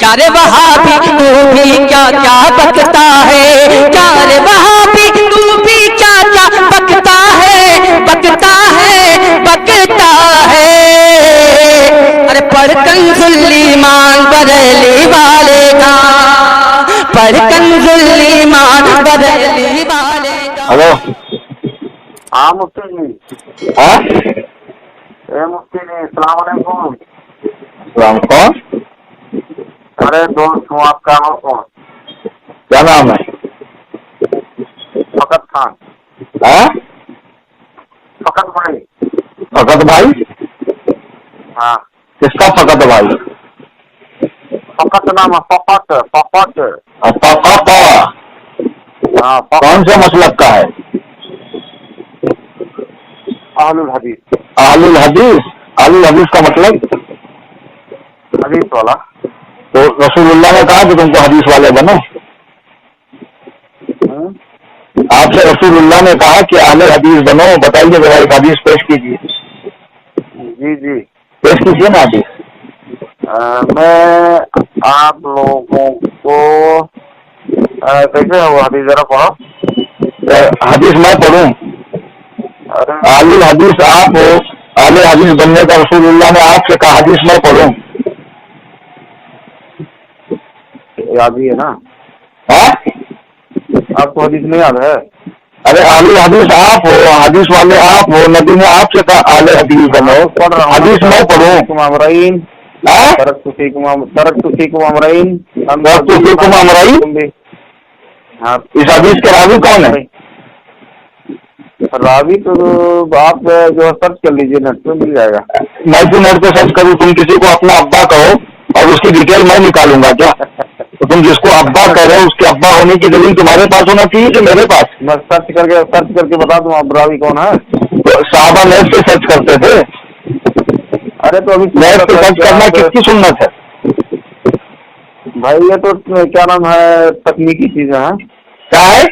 کیا رے وہابی تو بھی کیا کیا بکتا ہے، کیا رے وہابی تو بھی کیا کیا بکتا ہے، بکتا ہے بکتا ہے۔ ارے پڑھ کنز الایمان بریلی والے کا، پڑھ کنز الایمان بریلی والے کا۔ ہلو ہاں مفتی جی، ہاں اے مفتی جی السلام علیکم۔ السلام، کون؟ ارے دوست ہوں آپ کا، ہوں کون؟ کیا نام ہے؟ فقط خان، ہاں فقط بھائی۔ فقط بھائی؟ ہاں کس کا فقط بھائی؟ فقط نام ہے، فقط فقط۔ فقط ہاں کون فقط سے مسلک کا ہے؟ اہل الحدیث، اہل الحدیث؟ اہل الحدیث کا مطلب؟ حدیث والا۔ تو رسول اللہ نے کہا کہ تم کو حدیث والے بنو، آپ سے رسول اللہ نے کہا کہ اہل حدیث بنو، بتائیے ذرا ایک حدیث پیش کیجیے، جی جی، پیش کیجیے نا حدیث۔ میں آپ لوگوں کو کیسے ہے وہ حدیث ذرا پڑھو۔ حدیث میں پڑھوں؟ ارے اہل الحدیث آپ ہو، اہل حدیث بننے کا رسول اللہ نے آپ سے کہا، حدیث میں پڑھوں؟ یاد ہی ہے نا ہاں؟ آپ کو، حدیث نہیں یاد ہے؟ ارے اہل حدیث آپ ہو، حدیث والے آپ ہو، نبی نے آپ سے کہا اہل حدیث بنو، پڑھ رہا ہوں، حدیث میں پڑھوں؟ امرین ہاں؟ ترکت فیکم امرین فیکم امرین؟ اس حدیث کے راوی کون ہے؟ راوی تو آپ جو سرچ کر لیجیے، نیٹ پہ مل جائے گا۔ میں تو نیٹ پہ سرچ کروں، تم کسی کو اپنا ابا کہو اور اس کی ڈیٹیل میں نکالوں گا کیا؟ تو تم جس کو ابا کہہ رہے ہو اس کے ابا ہونے کی دلیل تمہارے پاس ہونا چاہیے کہ میرے پاس؟ میں سرچ کر کے بتا دوں آپ راوی کون ہے۔ تو صحابہ نیٹ پہ سرچ کرتے تھے، ارے تو ابھی نیٹ پہ سرچ کرنا کس کی سنت ہے؟ بھائی یہ تو کیا نام ہے، تکنیکی چیزیں ہیں، کیا ہے؟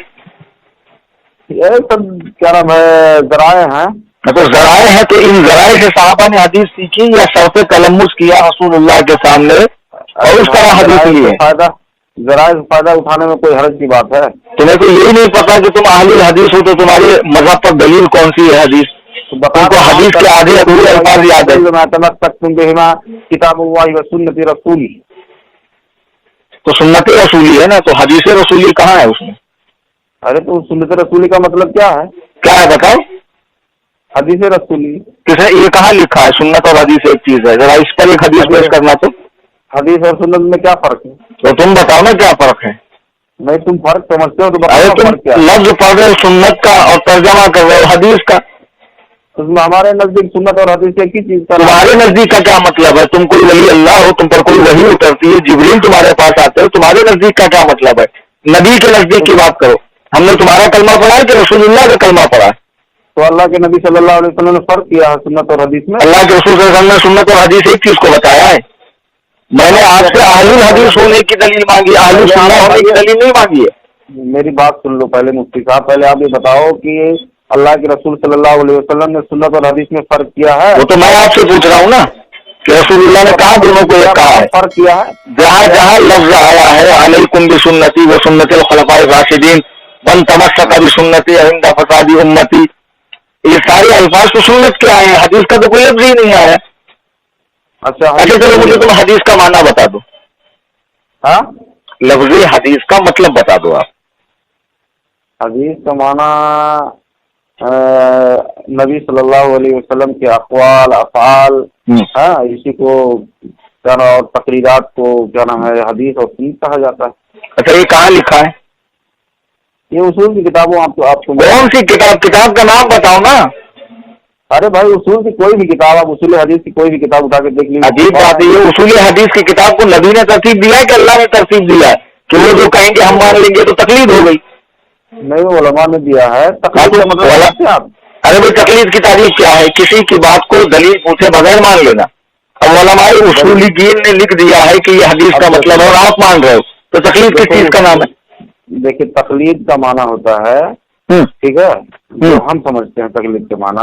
یہ سب کیا نام ہے، ذرائع ہیں۔ تو ذرائع ہیں، تو ان ذرائع سے صحابہ نے حدیث سیکھی یا شرط تلمس کیا رسول اللہ کے سامنے اور اس طرح حدیث لی ہے؟ ذرائع سے فائدہ اٹھانے میں کوئی حرج کی بات ہے؟ تمہیں تو یہی نہیں پتا کہ تم اہل الحدیث ہو تو تمہارے مذہب پر دلیل کون سی ہے حدیث؟ تم کو حدیث کے آدھے ادھورے الفاظ یاد ہے؟ کتاب اللہ و سنت رسولی، تو سنت رسولی ہے نا، تو حدیث رسولی کہاں ہے اس میں؟ ارے تو سنت رسولی کا مطلب کیا ہے؟ کیا ہے بتاؤ؟ حدیث رسولی کسے یہ کہاں لکھا ہے سنت اور حدیث ایک چیز ہے؟ ذرا اس پر ایک حدیث پیش کرنا تو۔ حدیث اور سنت میں کیا فرق ہے؟ تو تم بتاؤ نا کیا فرق ہے؟ نہیں تم فرق سمجھتے ہو تو ارے بتاؤ تم فرق کیا ہے؟ لفظ پڑھ رہے ہو سنت کا اور ترجمہ کر رہے ہو حدیث کا۔ اس میں ہمارے نزدیک سنت اور حدیث ایک ہی چیز کا نام تمہارے نزدیک کا کیا مطلب ہے؟ تم کوئی ولی اللہ ہو، تم پر کوئی وحی اترتی ہے، جبریل تمہارے پاس آتے ہو، تمہارے نزدیک کا کیا مطلب ہے؟ نبی کے نزدیک کی بات کرو۔ ہم نے تمہارا کلمہ پڑھا ہے کہ رسول اللہ کا کلمہ پڑھا ہے؟ تو اللہ کے نبی صلی اللہ علیہ وسلم نے فرق کیا ہے سنت اور حدیث میں۔ اللہ کے رسول صلی اللہ علیہ وسلم نے سنت اور حدیث ایک چیز کو بتایا ہے۔ میں نے آپ سے اہل الحدیث ہونے کی دلیل مانگی، اہل السنہ ہونے کی دلیل نہیں مانگی ہے۔ میری بات سن لو پہلے مفتی صاحب، پہلے آپ یہ بتاؤ کہ اللہ کے رسول صلی اللہ علیہ وسلم نے سنت اور حدیث میں فرق کیا ہے؟ وہ تو میں آپ سے پوچھ رہا ہوں نا کہ رسول اللہ نے کہا دونوں کو ایک کہا ہے، فرق کیا ہے؟ جہاں جہاں لفظ آیا ہے علیکم بسنتی و سنت الخلفاء الراشدین من تمسک بسنتی عند فساد امتی، یہ سارے الفاظ تو سنت کے آئے ہیں، حدیث کا تو کوئی لفظ ہی نہیں آیا۔ اچھا چلو مجھے تم حدیث کا معنی بتا دو، ہاں لفظ حدیث کا مطلب بتا دو آپ۔ حدیث کا معنی نبی صلی اللہ علیہ وسلم کے اقوال افعال، ہاں اسی کو کیا نام اور تقریرات کو کیا نام ہے حدیث اور سنت کہا جاتا ہے۔ اچھا یہ کہاں لکھا ہے؟ یہ اصول کی کتابوں آپ کو کون سی کتاب؟ کتاب کا نام بتاؤ نا۔ ارے بھائی اصول کی کوئی بھی کتاب، آپ اصول حدیث کی کوئی بھی کتاب اٹھا کے دیکھ لیجیے۔ عجیب بات ہے، یہ اصول حدیث کی کتاب کو نبی نے ترتیب دیا ہے کہ اللہ نے ترتیب دیا ہے کہ وہ جو کہیں گے ہم مان لیں گے تو تقلید ہو گئی؟ نہیں وہ علماء نے دیا ہے، تقلید کا مطلب آپ۔ ارے بھائی تقلید کی تعریف کیا ہے؟ کسی کی بات کو دلیل پوچھے بغیر مان لینا۔ اب علماء اصولیین نے لکھ دیا ہے کہ یہ حدیث کا مطلب ہے اور آپ مان رہے ہو، تو تقلید کس چیز کا نام ہے؟ دیکھیے تقلید کا معنی ہوتا ہے، ٹھیک ہے، جو ہم سمجھتے ہیں تقلید کے معنی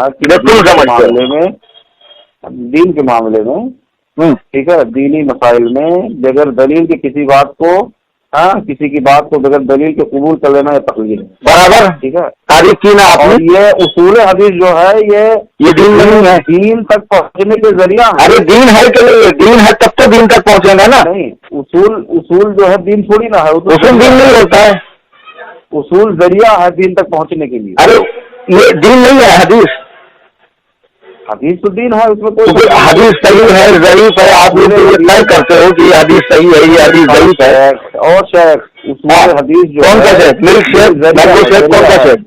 معاملے میں، دین کے معاملے میں ٹھیک ہے، دینی مسائل میں بغیر دلیل کی کسی بات کو، کسی کی بات کو بغیر دلیل کے قبول کر لینا یہ تقلید ہے، برابر، ٹھیک ہے. تعریف کی نا آپ اور نے. یہ اصول حدیث جو ہے یہ دین نہیں ہے، دین تک پہنچنے کے ذریعہ ہے. ارے دین ہے کہ نہیں؟ دین ہے تب تو دین تک پہنچے گا نا. نہیں، اصول جو ہے دین تھوڑی نہ ہے، اصول دین نہیں ہوتا ہے، اصول ذریعہ ہے دین تک پہنچنے کے لیے. ارے یہ دین نہیں ہے حدیث. حدیث تو دین ہے، اس میں کوئی کیونکہ حدیث صحیح ہے ضعیف ہے، آپ لوگ یہ طے کرتے ہو کہ یہ حدیث صحیح ہے یہ حدیث ضعیف ہے. اور شیخ اصول حدیث جو کون کا شیخ؟ ملک شیخ، مینگو شیخ، کون کا شیخ؟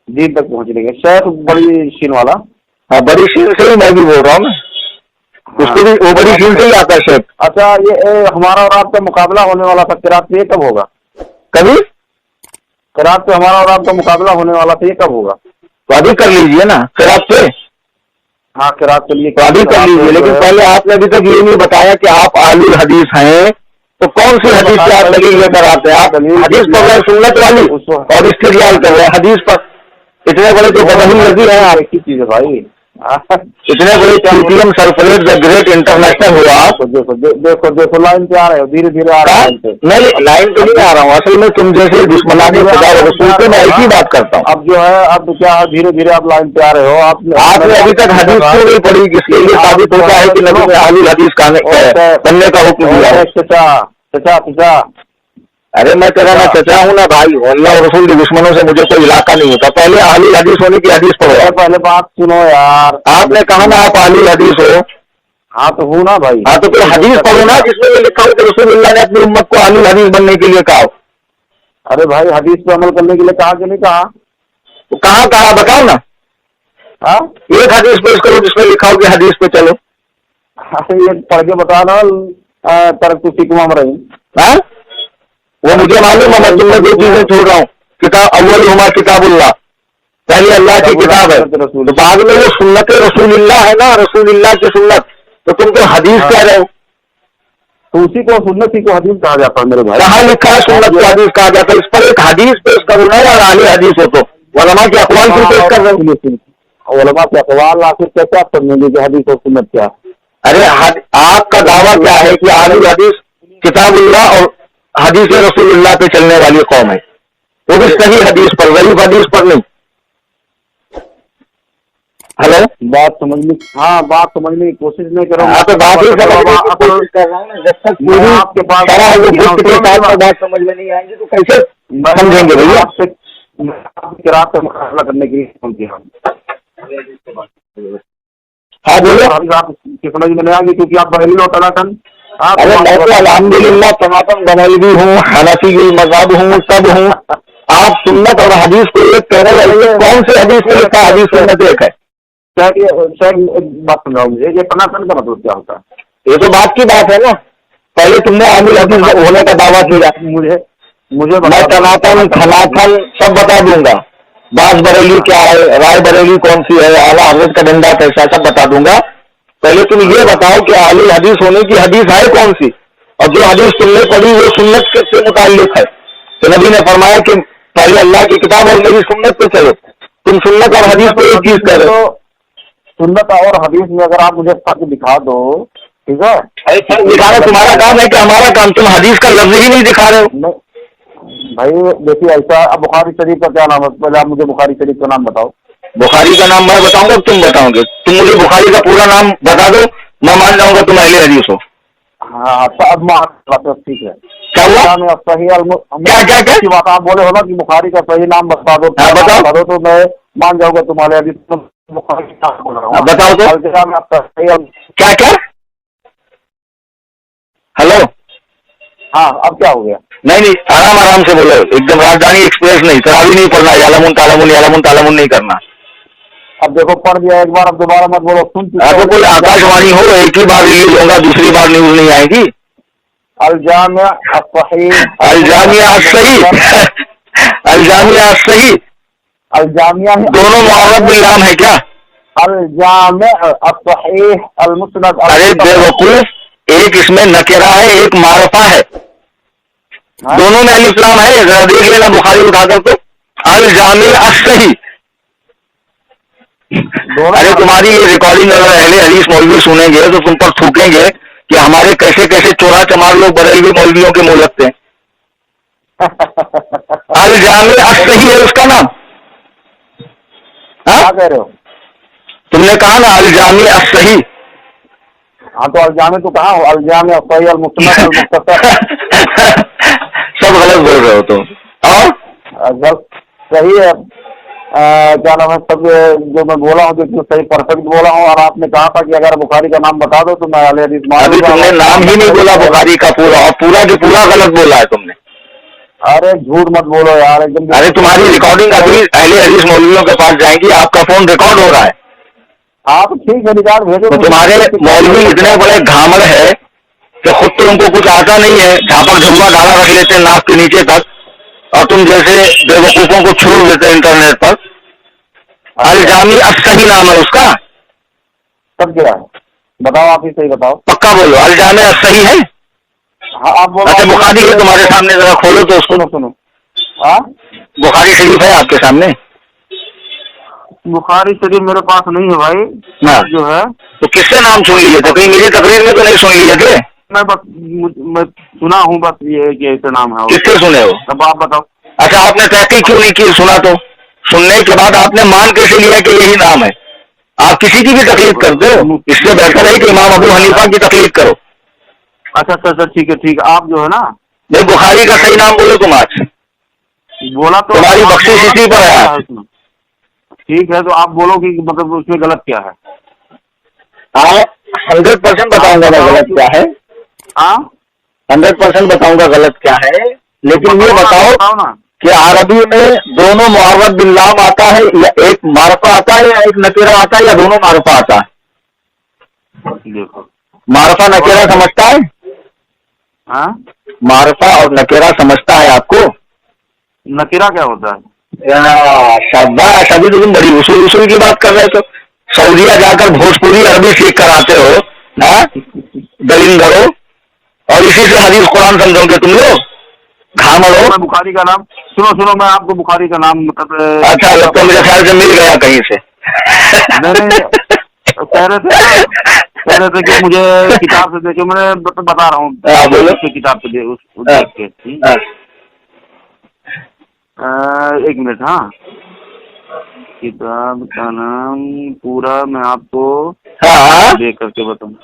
دین تک پہنچنے کے شیخ بڑی شین والا. ہاں بڑی شین سے ہی میں بھی بول رہا ہوں نا، اس کو بھی وہ بڑی شین سے ہی آتا ہے شیخ. اچھا، یہ ہمارا اور آپ کا مقابلہ ہونے والا تھا قرات سے، یہ کب ہوگا؟ کبھی قرات سے ہمارا اور آپ کا مقابلہ ہونے والا تھا، یہ کب ہوگا؟ تو ابھی کر لیجیے نا پھر آپ سے. ہاں قرات کے لیے تو ابھی کر لیجیے، لیکن پہلے آپ نے ابھی تک یہ نہیں بتایا کہ آپ اہل الحدیث ہیں تو کون سی حدیث سے آپ دلیل لے کر آتے ہیں؟ آپ حدیث پڑھ رہے ہیں سنت والی اور استدلال کر رہے ہیں حدیث پر. اتنے بڑے تو بدہی لگی ہیں آپ، ایک ہی چیز ہے بھائی. اتنے بڑے PTM سرفلیٹ دا گریٹ انٹرنیشنل ہوا آپ. دیکھو لائن پہ آ رہے ہو، دھیرے دھیرے آ رہے ہیں. نہیں لائن پہ نہیں آ رہا ہوں، اصل میں تم جیسے دشمنان خدا و رسول پہ میں ایک ہی بات کرتا ہوں. اب جو ہے اب کیا دھیرے دھیرے آپ لائن پہ آ رہے ہو. آپ نے ابھی تک حدیث کیوں نہیں پڑھی جس کے لیے ثابت ہوتا ہے کہ نبی نے اہل الحدیث بننے کا حکم دیا. چچا ارے میں تیرا نہ چچا ہوں نا بھائی، اللہ اور رسول کے دشمنوں سے مجھے کوئی علاقہ نہیں ہوتا. پہلے اہل الحدیث ہونے کی حدیث پڑھو. پہلے بات سنو یار، آپ نے کہا نا آپ اہل الحدیث ہو. ہاں تو ہوں نا بھائی. ہاں تو پھر حدیث پڑھو نا جس میں یہ لکھا ہو کہ رسول اللہ نے اپنی امت کو اہل الحدیث بننے کے لیے کہا. ارے بھائی حدیث پہ عمل کرنے کے لیے کہا کہ نہیں کہا؟ تو کہاں کہا بتاؤ نا. ایک حدیث پیش کرو جس میں لکھا ہو کہ حدیث پہ چلو. یہ پڑھ کے بتانا ترک کسی کو ہم رہی. ہاں وہ مجھے معلوم ہے، میں تم میں دو چیزیں چھوڑ رہا ہوں. کتاب اول ہما کتاب اللہ، پہلے اللہ کی کتاب ہے، تو بعد میں وہ سنت رسول اللہ ہے نا، رسول اللہ کی سنت. تو تم تو حدیث کہہ رہے ہو. تو اسی کو سنت ہی کو حدیث کہا جاتا ہے میرے بھائی. کہاں لکھا ہے سنت کو حدیث کہا جاتا ہے؟ اس پر ایک حدیث پیش کرو نا یار. اہل حدیث ہو تو علماء کے اقوال کیوں پیش کر رہے ہو؟ علماء کے اقوال آخر کیسے آپ سمجھیں گے کہ حدیث اور سنت کیا؟ ارے آپ کا دعویٰ کیا ہے کہ اہل حدیث کتاب اللہ اور حدیث رسول اللہ پہ چلنے والی قوم ہے، وہ بھی صحیح حدیث پر، غریب حدیث پر نہیں. ہلو، بات سمجھنے کی کوشش نہیں کرو. آپ بات ہی کر رہا ہوں نا. جب تک پوری آپ کے پاس بات سمجھ میں نہیں آئیں گی تو کیسے سمجھیں گے بھیا؟ قرات کا مقابلہ کرنے کے لیے فون کیا. ہاں بولو. آپ کی سمجھ میں نہیں آئیں گے کیونکہ آپ بریلی ہو تناٹن. ارے میں تو الحمدللہ سناتن بنیلوی ہوں، حنفی مذہب ہوں، سب ہوں. آپ سنت اور حدیث کو ایک کہہ رہے ہیں، کون سے حدیث میں لکھا حدیث سنت ایک ہے؟ بات سمجھاؤ مجھے، یہ تناٹن کا مطلب کیا ہوتا ہے؟ یہ تو بات کی بات ہے نا. پہلے تم نے اہل حدیث ہونے کا دعویٰ کیا. مجھے میں تناٹن کھناٹن سب بتا دوں گا. باز بریلی کیا ہے، رائے بریلی کون سی ہے، اعلیٰ حضرت کا ڈنڈا کیسا، سب بتا دوں گا. پہلے تم یہ بتاؤ کہ اہل حدیث ہونے کی حدیث ہے کون سی، اور جو حدیث تم نے پڑھی وہ سنت سے متعلق ہے. تو نبی نے فرمایا کہ پہلے اللہ کی کتاب اور میری سنت پہ چلو. تم سنت اور حدیث پہ ایک چیز کہہ رہے ہو. سنت اور حدیث میں اگر آپ مجھے فرق دکھا دو، ٹھیک ہے. دکھانا تمہارا کام ہے کہ ہمارا کام؟ تم حدیث کا لفظ ہی نہیں دکھا رہے ہو. بھائی دیکھیے ایسا، اب بخاری شریف کا کیا نام ہے؟ پہلے آپ مجھے بخاری شریف کا نام بتاؤ. بخاری کا نام میں بتاؤں گا تم بتاؤ گے؟ تم مجھے بخاری کا پورا نام بتا دو، میں مان جاؤں گا تم اہل حدیث ہو. ہاں ٹھیک ہے. کیا ہوا؟ صحیح بات آپ بولے ہو نا کہ بخاری کا صحیح نام بتا دو، بتا دو تو میں مان جاؤں گا تمہارے حدیث. بتاؤ تو کیا کیا. ہلو، ہاں اب کیا ہو گیا؟ نہیں آرام سے بولو، ایک دم راجدھانی ایکسپریس نہیں، تراوی نہیں پڑھنا، یعلمون تعلمون یعلمون تعلمون نہیں کرنا. اب دیکھو پڑھ دیا ایک بار، اب دوبارہ مت بولو. تو کوئی آکاش وانی ہو، ایک ہی بار ریلیز ہوگا، دوسری بار نیوز نہیں آئے گی. الجامع الصحیح، الجامعہ الصحیح، الجامعہ الصحیح، الجامعہ دونوں معرب باللام ہے کیا؟ الجامع الصحیح المسند. ارے بے وقوف، ایک اس میں نکرہ ہے، ایک معرفہ ہے، دونوں میں الف لام ہے. ذرا دیکھ لینا بخاری اٹھا کر تو. الجامع الصحیح، ارے تمہاری یہ ریکارڈنگ اگر اہل حدیث مولوی سنیں گے تو تم پر تھوکیں گے کہ ہمارے کیسے کیسے چورا چمار لوگ بریلوی مولویوں کے منہ لگتے ہیں. الجامع الصحیح ہے اس کا نام. کیا کہہ رہے ہو؟ تم نے کہا نا الجامع الصحیح. ہاں تو الجامع تو کہاں ہو؟ الجامع الصحیح المسند المختصر سب غلط بول رہے ہو تم. اور جب صحیح ہے کیا نام ہے سب جو میں بولا ہوں جو صحیح پرفیکٹ بولا ہوں. اور آپ نے کہا تھا کہ اگر بخاری کا نام بتا دو تو میں اہل حدیث مان ابھی لوں گا. تم نے نام ہی نہیں بولا بخاری کا پورا، اور پورا جو پورا غلط بولا ہے تم نے. ارے جھوٹ مت بولو یار ایک دم. ارے تمہاری ریکارڈنگ ابھی اہل حدیث مولویوں کے پاس جائیں گی، آپ کا فون ریکارڈ ہو رہا ہے. آپ ٹھیک ہے ریکارڈ بھیجو. تو تمہارے مولوی اتنے بڑے گھامڑ ہے کہ خود تو ان کو کچھ آتا نہیں ہے، جھاپک جھمپا ڈالا رکھ لیتے ہیں ناک کے نیچے تک، اور تم جیسے بے وقوفوں کو چھوڑ دیتے انٹرنیٹ پر. الجامع الصحیح نام ہے اس کا. سب کیا ہے بتاؤ، آپ ہی صحیح بتاؤ. پکا بولو الجامع الصحیح ہے. ہاں آپ بولو. اچھا بخاری ہے تمہارے سامنے، ذرا کھولو تو اس کو. سنو ہاں بخاری شریف ہے آپ کے سامنے؟ بخاری شریف میرے پاس نہیں ہے بھائی. ہاں جو ہے تو کس سے نام سن لیے تھے؟ کہیں میری تقریر میں تو نہیں سن لیے تھے؟ میں بس میں سنا ہوں بس یہ کہ ایسے نام ہے. کس سے سنے ہو؟ اب آپ بتاؤ. اچھا آپ نے تحقیق کیوں نہیں کی؟ سنا تو سننے کے بعد آپ نے مان کیسے لیا کہ یہی نام ہے؟ آپ کسی کی بھی تکلیف کرتے ہو، اس سے بہتر ہے کہ امام ابو حنیفہ کی تکلیف کرو. اچھا ٹھیک ہے آپ جو ہے نا نہیں بخاری کا صحیح نام بولو تم آج. بولا تو تمہاری بخشش اسی پر ہے. ٹھیک ہے تو آپ بولو کہ مطلب اس میں غلط کیا ہے. 100% بتاؤں گا میں غلط کیا ہے. ہاں 100% بتاؤں گا غلط کیا ہے، لیکن یہ بتاؤ نا کہ عربی میں دونوں معرف باللام آتا ہے، یا ایک معرفہ آتا ہے یا ایک نکیرہ آتا ہے، یا دونوں معرفہ آتا ہے؟ دیکھو معرفہ نکیرہ سمجھتا ہے؟ ہاں معرفہ اور نکیرہ سمجھتا ہے آپ کو؟ نکیرہ کیا ہوتا ہے؟ شاباش، ابھی تو تم بڑی اصول کی بات کر رہے تھے. سعودیہ جا کر بھوجپوری عربی سیکھ کر آتے ہو، ہاں دلندرو، اور اسی سے حدیث قرآن سمجھو گے تم لوگ. گھامڑو. میں بخاری کا نام سنو میں آپ کو بخاری کا نام مطلب اچھا تو میرے خیال سے مل گیا کہیں سے. نہیں کہہ رہے تھے کہ مجھے کتاب سے دیکھے، میں بتا رہا ہوں بولو. کتاب سے دیکھ کے. ایک منٹ. ہاں کتاب کا نام پورا میں آپ کو دیکھ کر کے بتاؤں.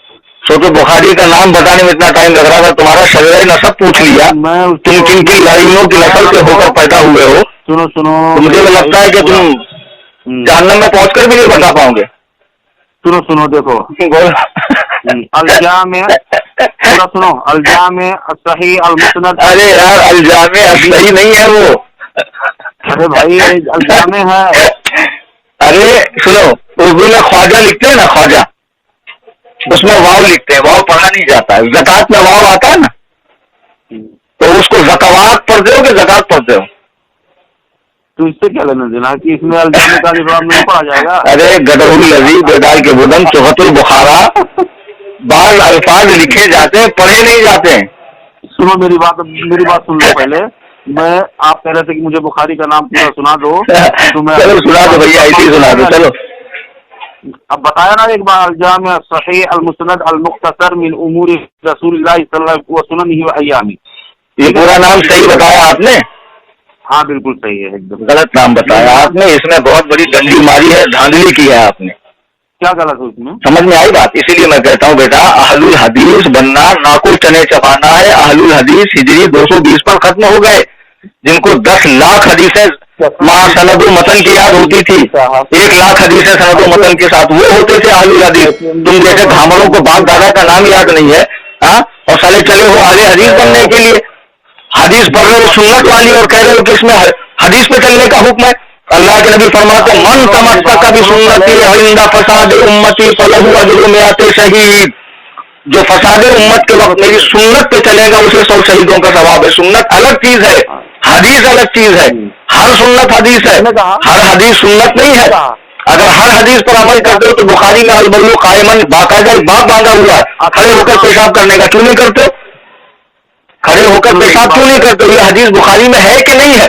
تو بخاری کا نام بتانے میں اتنا ٹائم لگ رہا تھا، تمہارا شرعی نسب پوچھ لیا، تم کن کی لڑائیوں کی نسل سے ہو کر پیدا ہوئے ہو. سنو مجھے لگتا ہے کہ تم جہنم میں پہنچ کر بھی نہیں بتا پاؤ گے. سنو دیکھو الجامع پورا سنو. الجامع الصحیح المسند. ارے یار الجامع صحیح نہیں ہے وہ. ارے بھائی الجامع ہے. ارے سنو اردو میں خواجہ لکھتے ہیں نا، خواجہ، اس میں واو لکھتے ہیں، واو پڑھا نہیں جاتا ہے. زکات میں واو آتا ہے نا، تو اس کو زکوات پڑھتے ہو کہ زکات پڑھتے ہو؟ تو اس سے کیا لینا دینا کہ اس میں الجامع کا نظام نہیں پڑھا جائے گا؟ ارے گدر العزیز بیدار کے بدن چوہت البخارا، بعض الفاظ لکھے جاتے ہیں پڑھے نہیں جاتے ہیں. سنو میری بات سن لو پہلے. میں آپ کہہ رہے تھے کہ مجھے بخاری کا نام پورا سنا دو تو میں چلو سنا دو بھیا، ایسے ہی سنا دو. چلو اب بتایا نا ایک بار الجامع صحیح المسند المختصر من امور رسول اللہ صلی اللہ علیہ وسلم و ایامی. یہ پورا نام صحیح بتایا آپ نے؟ ہاں بالکل صحیح ہے. ایک دم غلط نام بتایا آپ نے. اس میں بہت بڑی ڈنڈی ماری ہے، دھاندلی کی ہے آپ نے. کیا غلط ہے اس میں؟ سمجھ میں آئی بات؟ اسی لیے میں کہتا ہوں بیٹا، اہل الحدیث بننا نہ کوئی چنے چبانا ہے. اہل الحدیث ہجری 220 پر ختم ہو گئے، جن کو 10 لاکھ حدیثیں ماں سند و متن کی یاد ہوتی تھی. 1 لاکھ حدیثیں سند و متن کے ساتھ وہ ہوتے تھے اہل الحدیث. تم جیسے گھامڑوں کو باپ دادا کا نام یاد نہیں ہے، ہاں، اور سالے چلے ہو اہل حدیث بننے کے لیے. حدیث پڑھ رہے ہو سنت والی اور کہہ رہے ہو کہ اس میں حدیث پہ چلنے کا حکم ہے. اللہ کے نبی فرماتے من تمسک بسنتی عند فساد امتی فلہ اجر 100 شہید. جو فساد امت کے وقت میری سنت پہ چلے گا اسے 100 شہیدوں کا ثواب ہے. سنت الگ چیز ہے، حدیث الگ چیز ہے. ہر سنت حدیث ہے، ہر حدیث سنت نہیں ہے. اگر ہر حدیث پر عمل کرتے ہو تو بخاری میں البلو قائمن باقاعدہ باب باندھا ہوا ہے، کھڑے ہو کر پیشاب کرنے کا کیوں نہیں کرتے؟ کھڑے ہو کر پیشاب کیوں نہیں کرتے؟ یہ حدیث بخاری میں ہے کہ نہیں ہے؟